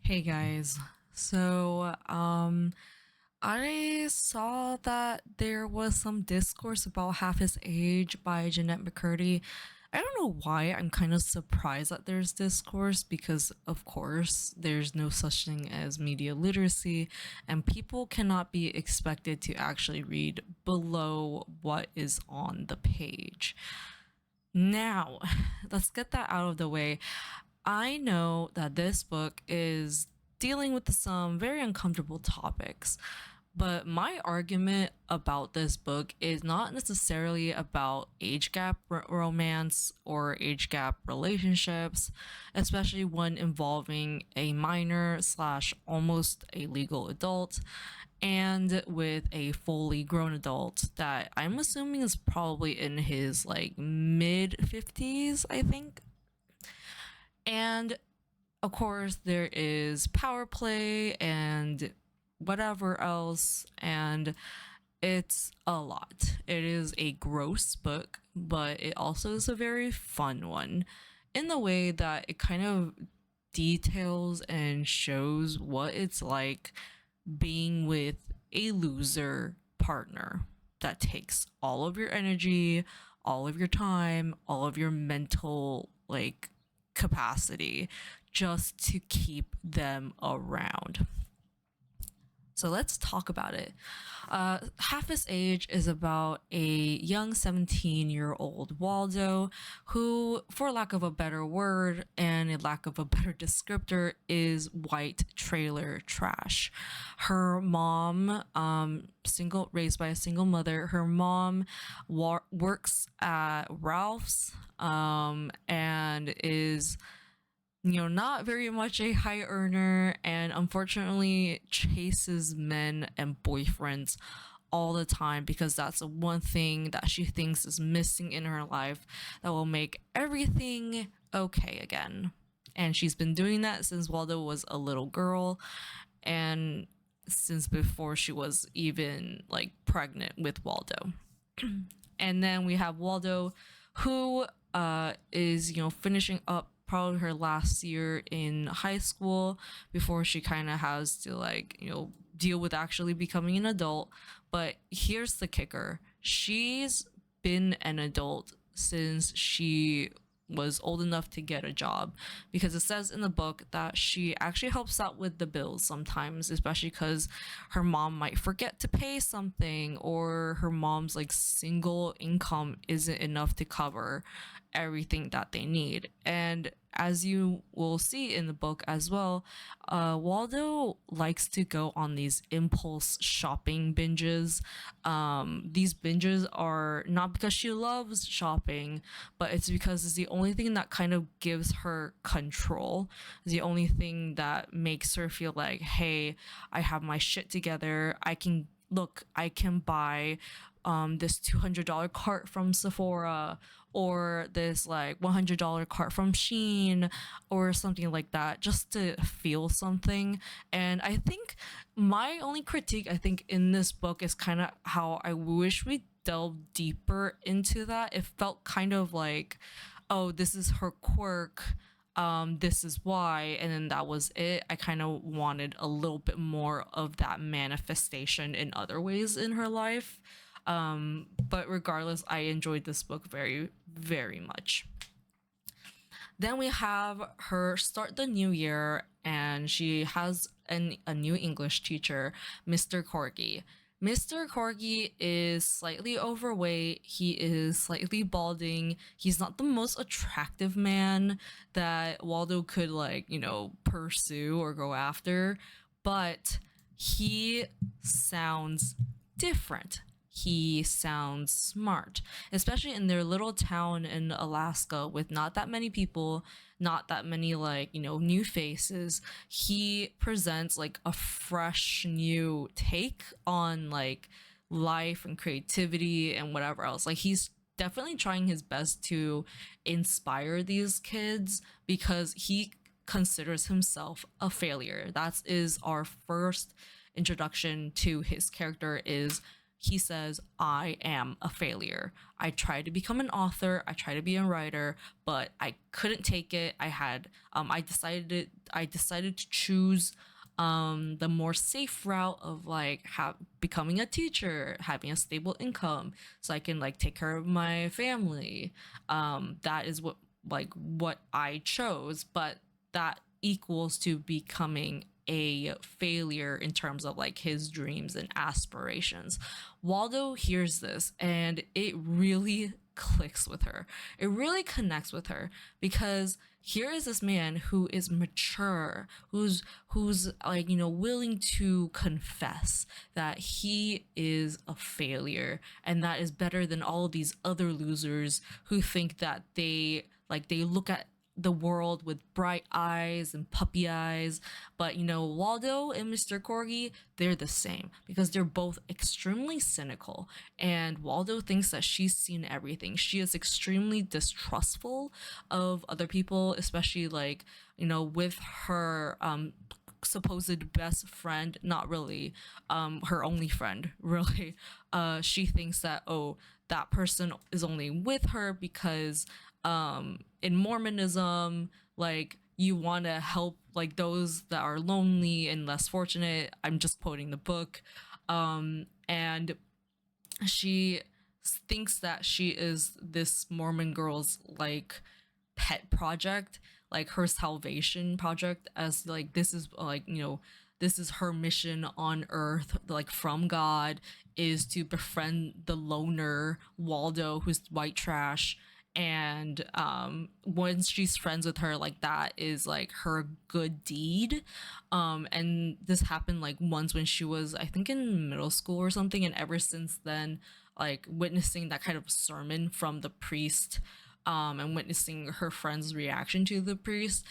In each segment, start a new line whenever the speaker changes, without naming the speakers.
Hey guys. So, I saw that there was some discourse about Half His Age by Jennette McCurdy. I don't know why I'm kind of surprised that there's discourse because, of course, there's no such thing as media literacy, and people cannot be expected to actually read below what is on the page. Now, let's get that out of the way. I know that this book is dealing with some very uncomfortable topics, but my argument about this book is not necessarily about age gap romance or age gap relationships, especially one involving a minor slash almost a legal adult and with a fully grown adult that I'm assuming is probably in his like mid 50s, I think. And of course, there is power play and whatever else, and it's a lot. It is a gross book, but it also is a very fun one in the way that it kind of details and shows what it's like being with a loser partner that takes all of your energy, all of your time, all of your mental like capacity just to keep them around. So let's talk about it. Half His Age is about a young 17-year-old Waldo who, for lack of a better word and a lack of a better descriptor, is white trailer trash. Her mom, single, raised by a single mother, her mom works at Ralph's and is not very much a high earner and unfortunately chases men and boyfriends all the time because that's the one thing that she thinks is missing in her life that will make everything okay again. And she's been doing that since Waldo was a little girl and since before she was even like pregnant with Waldo. And then we have Waldo who is finishing up probably her last year in high school before she kind of has to deal with actually becoming an adult. But here's the kicker: she's been an adult since she was old enough to get a job, because it says in the book that she actually helps out with the bills sometimes, especially because her mom might forget to pay something or her mom's like single income isn't enough to cover everything that they need. And as you will see in the book as well, Waldo likes to go on these impulse shopping binges. These binges are not because she loves shopping, but it's because it's the only thing that kind of gives her control. It's the only thing that makes her feel like, hey, I have my shit together. I can buy this $200 cart from Sephora or this like $100 cart from Shein or something like that, just to feel something. And I think my only critique, I think, in this book is kind of how I wish we delved deeper into that. It felt kind of like, oh, this is her quirk. This is why, and then that was it. I kind of wanted a little bit more of that manifestation in other ways in her life. But regardless, I enjoyed this book very, very much. Then we have her start the new year, and she has a new English teacher, Mr. Corgi. Mr. Corgi is slightly overweight. He is slightly balding. He's not the most attractive man that Waldo could, pursue or go after, but he sounds different. He sounds smart, especially in their little town in Alaska with not that many people, not that many new faces. He presents like a fresh new take on like life and creativity and whatever else. Like he's definitely trying his best to inspire these kids because he considers himself a failure. That is our first introduction to his character, is he says, I am a failure. I tried to become an author, I tried to be a writer, but I couldn't take it. I decided to choose the more safe route of like becoming a teacher, having a stable income so I can like take care of my family. That is what I chose, but that equals to becoming a failure in terms of like his dreams and aspirations. Waldo hears this and it really clicks with her. It really connects with her because here is this man who is mature, who's like, willing to confess that he is a failure and that is better than all of these other losers who think that they look at the world with bright eyes and puppy eyes. But Waldo and Mr. Corgi, they're the same because they're both extremely cynical. And Waldo thinks that she's seen everything. She is extremely distrustful of other people, especially like, with her supposed best friend, not really, her only friend, really. She thinks that, oh, that person is only with her because in Mormonism, like you want to help like those that are lonely and less fortunate. I'm just quoting the book. And she thinks that she is this Mormon girl's like pet project, like her salvation project, as like this is like, this is her mission on earth, like from God, is to befriend the loner Waldo, who's white trash. And once she's friends with her, like that is like her good deed. And this happened like once when she was, I think, in middle school or something, and ever since then, like witnessing that kind of sermon from the priest, and witnessing her friend's reaction to the priest,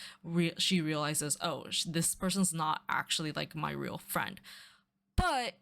she realizes, oh, this person's not actually like my real friend. But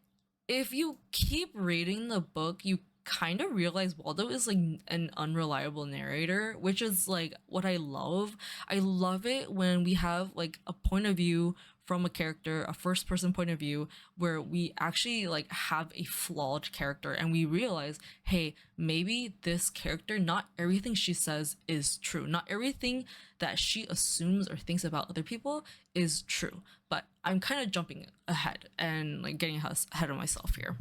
if you keep reading the book, you kind of realize Waldo is like an unreliable narrator, which is like what I love. I love it when we have like a point of view from a character, a first person point of view, where we actually like have a flawed character and we realize, hey, maybe this character, not everything she says is true. Not everything that she assumes or thinks about other people is true. But I'm kind of jumping ahead and like getting ahead of myself here.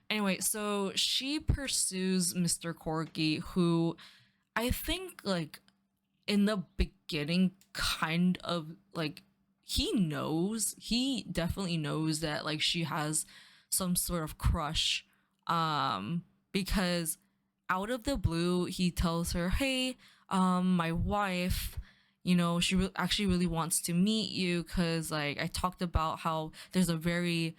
Anyway, so she pursues Mr. Corgi, who I think like in the beginning kind of like he definitely knows that like she has some sort of crush, because out of the blue he tells her, hey, my wife, she actually really wants to meet you because like I talked about how there's a very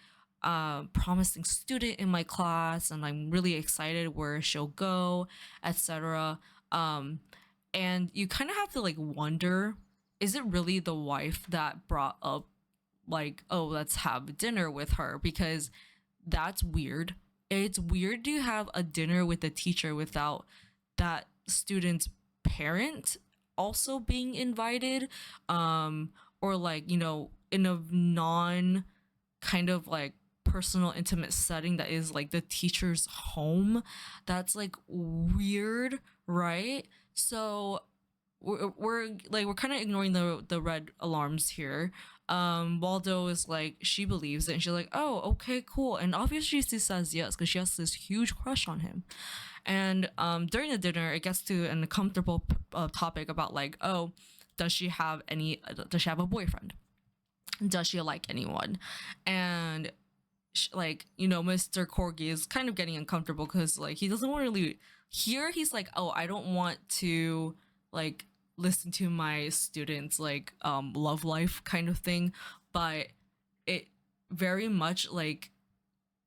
promising student in my class and I'm really excited where she'll go, etc. And you kind of have to like wonder, is it really the wife that brought up like, oh, let's have dinner with her? Because that's weird. It's weird to have a dinner with a teacher without that student's parent also being invited, or like, in a non kind of like personal intimate setting that is like the teacher's home. That's like weird, right? So we're kind of ignoring the red alarms here. Waldo is like, she believes it and she's like, oh, okay, cool. And obviously she says yes because she has this huge crush on him. And during the dinner it gets to an uncomfortable topic about like, oh, does she have a boyfriend, does she like anyone? And like, Mr. Corgi is kind of getting uncomfortable because like he doesn't want to really here. He's like, oh, I don't want to like listen to my students like love life kind of thing. But it very much like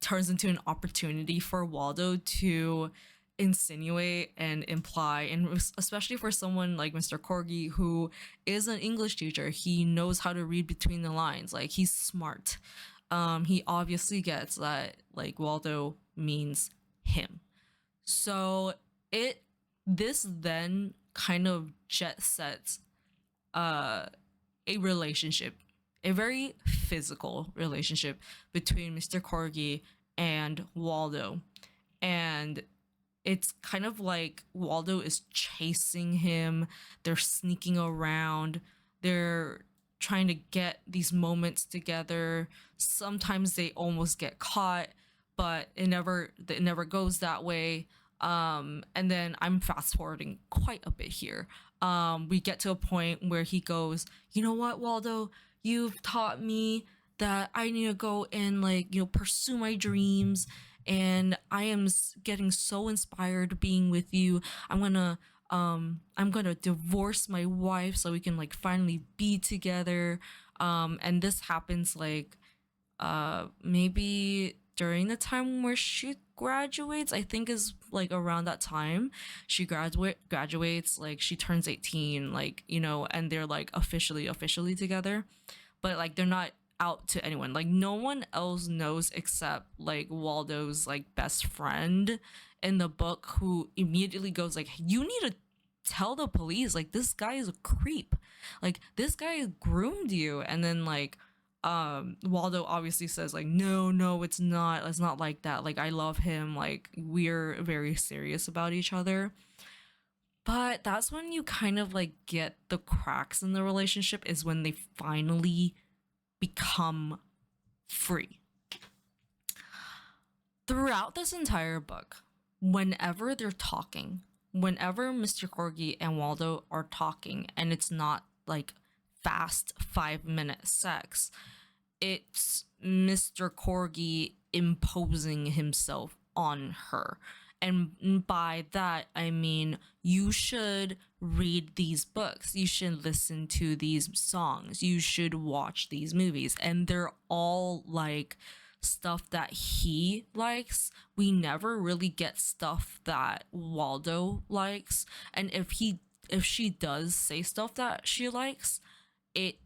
turns into an opportunity for Waldo to insinuate and imply, and especially for someone like Mr. Corgi, who is an English teacher, he knows how to read between the lines. Like, he's smart. He obviously gets that like Waldo means him. So this then kind of jet sets a relationship, a very physical relationship between Mr. Corgi and Waldo. And it's kind of like Waldo is chasing him. They're sneaking around. They're trying to get these moments together. Sometimes they almost get caught, but it never goes that way. And then I'm fast forwarding quite a bit here. We get to a point where he goes, "You know what, Waldo? You've taught me that I need to go and like, pursue my dreams, and I am getting so inspired being with you. I'm gonna divorce my wife so we can like finally be together." And this happens like maybe during the time where she graduates. I think is like around that time she graduates, like she turns 18, like, and they're like officially together, but like they're not out to anyone. Like no one else knows except like Waldo's like best friend in the book, who immediately goes like, "You need to tell the police, like this guy is a creep, like this guy groomed you." And then like Waldo obviously says like, "No, it's not like that, like I love him, like we're very serious about each other." But that's when you kind of like get the cracks in the relationship, is when they finally become free. Throughout this entire book, whenever they're talking, whenever Mr. Corgi and Waldo are talking, and it's not like fast 5 minute sex, it's Mr. Corgi imposing himself on her. And by that, I mean, you should read these books, you should listen to these songs, you should watch these movies. And they're all like stuff that he likes. We never really get stuff that Waldo likes. And if she does say stuff that she likes, it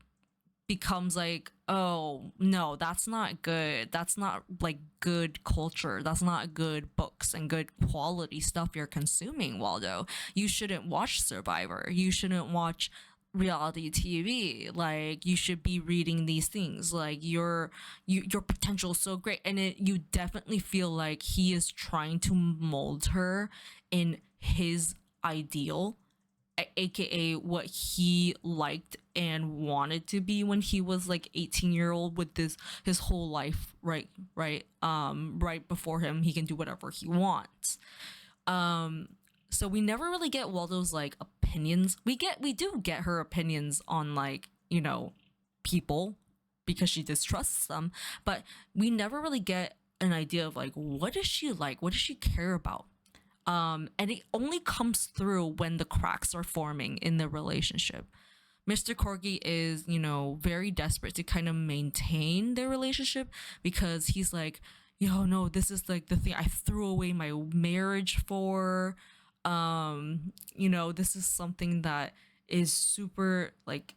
becomes like, "Oh no, that's not good, that's not like good culture, that's not good books and good quality stuff you're consuming, Waldo. You shouldn't watch Survivor, you shouldn't watch reality TV, like you should be reading these things, like your potential is so great." And you definitely feel like he is trying to mold her in his ideal, aka what he liked and wanted to be when he was like 18-year-old, with this his whole life right before him. He can do whatever he wants. So we never really get Waldo's like opinions. We do get her opinions on like, people, because she distrusts them, but we never really get an idea of like, what does she like, what does she care about. And it only comes through when the cracks are forming in the relationship. Mr. Corgi is, very desperate to kind of maintain their relationship, because he's like, "Yo, no, this is like the thing I threw away my marriage for. This is something that is super like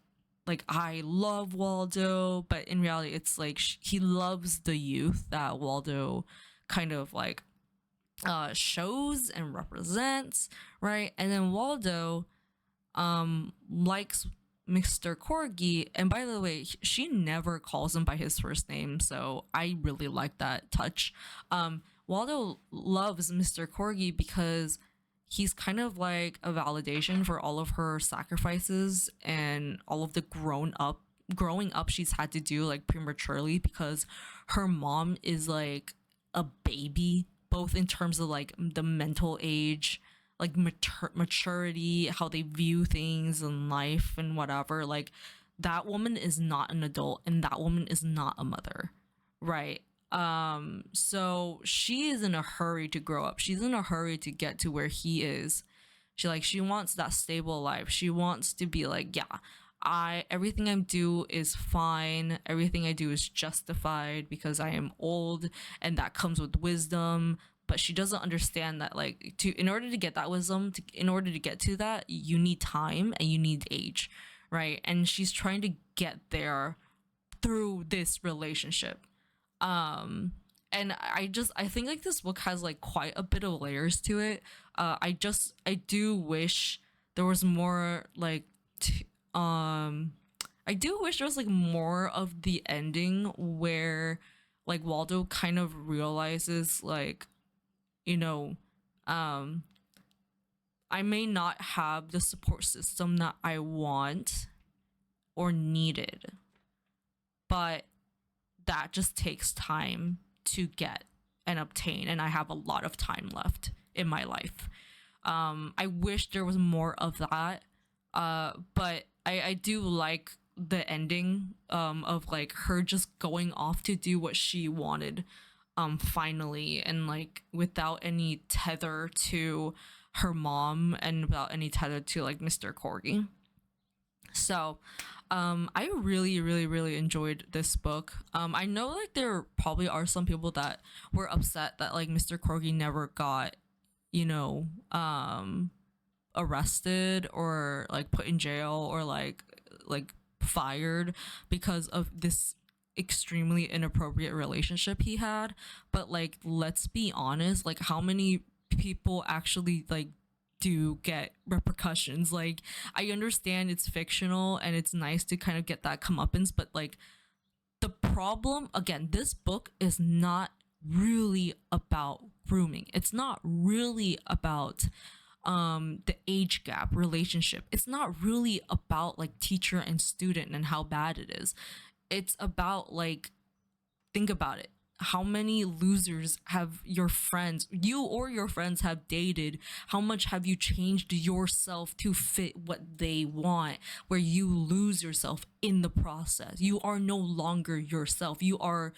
I love Waldo." But in reality, it's like he loves the youth that Waldo kind of like shows and represents, right? And then Waldo likes Mr. Corgi, and by the way, she never calls him by his first name, so I really like that touch. Waldo loves Mr. Corgi because he's kind of like a validation for all of her sacrifices and all of the growing up she's had to do like prematurely, because her mom is like a baby, both in terms of like the mental age, like maturity, how they view things in life and whatever. Like that woman is not an adult, and that woman is not a mother, right? So she is in a hurry to grow up, she's in a hurry to get to where he is. She wants that stable life, she wants to be like, "Yeah, I everything I do is fine, everything I do is justified because I am old, and that comes with wisdom." But she doesn't understand that like, to in order to get that wisdom, in order to get to that, you need time and you need age, right? And she's trying to get there through this relationship. And I think like this book has like quite a bit of layers to it. I do wish there was more like I do wish there was like more of the ending where like Waldo kind of realizes like, you know, um I may not have the support system that I want or needed, but that just takes time to get and obtain, and I have a lot of time left in my life. I wish there was more of that, but I do like the ending of like her just going off to do what she wanted finally, and like without any tether to her mom and without any tether to like Mr. Corgi. So I really, really, really enjoyed this book. I know like there probably are some people that were upset that like Mr. Corgi never got, you know, arrested or like put in jail or like fired because of this extremely inappropriate relationship he had. But like, let's be honest, like how many people actually like do get repercussions? Like, I understand it's fictional and it's nice to kind of get that comeuppance, but like the problem again, this book is not really about grooming. It's not really about the age gap relationship. It's not really about like teacher and student and how bad it is. It's about like, think about it, how many losers have your friends, you or your friends have dated? How much have you changed yourself to fit what they want, where you lose yourself in the process? You are no longer yourself. You are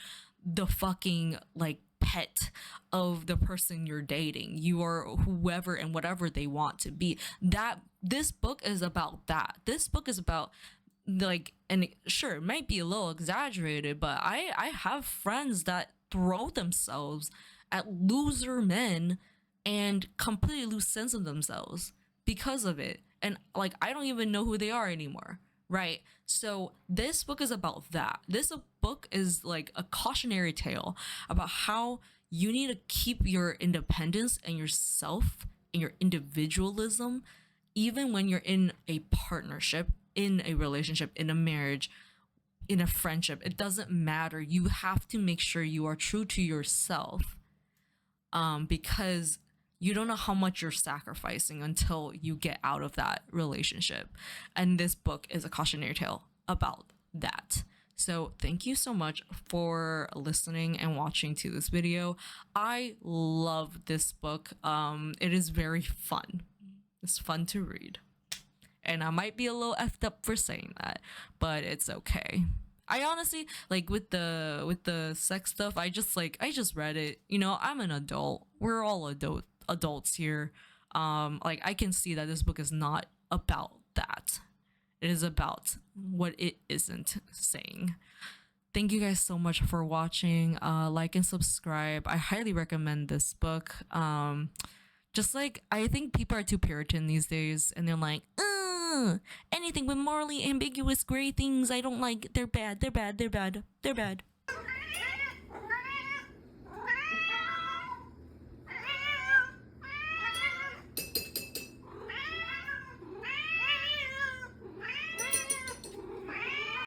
the fucking like pet of the person you're dating. You are whoever and whatever they want to be. That this book is about that. This book is about like, and sure, it might be a little exaggerated, but I have friends that throw themselves at loser men and completely lose sense of themselves because of it, and like I don't even know who they are anymore, right? So this book is about that. This book is like a cautionary tale about how you need to keep your independence and yourself and your individualism even when you're in a partnership, in a relationship, in a marriage, in a friendship. It doesn't matter. You have to make sure you are true to yourself, because you don't know how much you're sacrificing until you get out of that relationship. And this book is a cautionary tale about that. So thank you so much for listening and watching to this video. I love this book. It is very fun. It's fun to read. And I might be a little effed up for saying that, but it's okay. I honestly like with the sex stuff, I just read it. You know, I'm an adult. We're all adults here. Like I can see that this book is not about that. It is about what it isn't saying. Thank you guys so much for watching. Like and subscribe. I highly recommend this book. Just like I think people are too Puritan these days, and they're like, anything with morally ambiguous gray things I don't like. They're bad. They're bad. They're bad. They're bad.